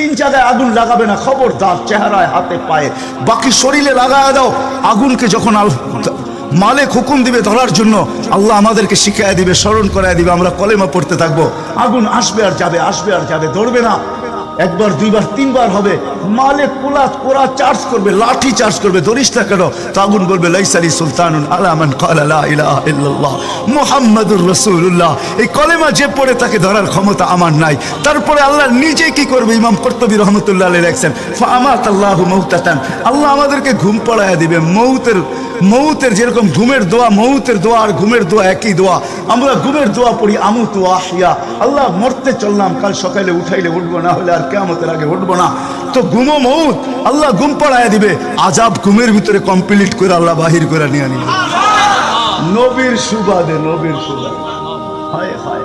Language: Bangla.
তিন জায়গায় আগুন লাগাবে না, খবরদার, চেহারায়, হাতে, পায়ে, বাকি শরীরে লাগায় দাও। আগুনকে যখন মালিক হুকুম দিবে ধরার জন্য, আল্লাহ আমাদেরকে শিখাইয়া দিবে, স্মরণ করাই দিবে, আমরা কলেমা পড়তে থাকবো। আগুন আসবে আর যাবে, আসবে আর যাবে, ধরবে না। একবার, দুইবার, তিনবার হবে, মালিক কোরা চার্জ করবে, লাঠি চার্জ করবে, ধরিস না কেন? তো আগুন বলবে লাইসালি সুলতানুন আলা মান ক্বালা লা ইলাহা ইল্লাল্লাহ মুহাম্মাদুর রাসূলুল্লাহ। এই কলেমা যে পড়ে তাকে ধরার ক্ষমতা আমার নাই। তারপরে আল্লাহ নিজে কি করবে? ইমাম কুরতুবী রাহমাতুল্লাহ আলাইহি লেখছেন, ফাআমাতাল্লাহু মাউতাতান, আল্লাহ আমাদেরকে ঘুম পড়ায়া দিবে। মৌতের যেরকম ঘুমের দোয়া, মৌতের দোয়া আর ঘুমের দোয়া একই দোয়া। আমরা ঘুমের দোয়া পড়ি আমুতু আহিয়া, আল্লাহ মরতে চললাম, কাল সকালে উঠাইলে উঠবো, না হলে আর কিয়ামতের আগে উঠবো না। তো ঘুমো মৌত, আল্লাহ ঘুম পড়ায়া দিবে। আজাব ঘুমের ভিতরে কমপ্লিট করে আল্লাহ বাহির করে নিয়ে নিবে। নবীর সুবাদে, নবীর সুবাদে, হায় হায়।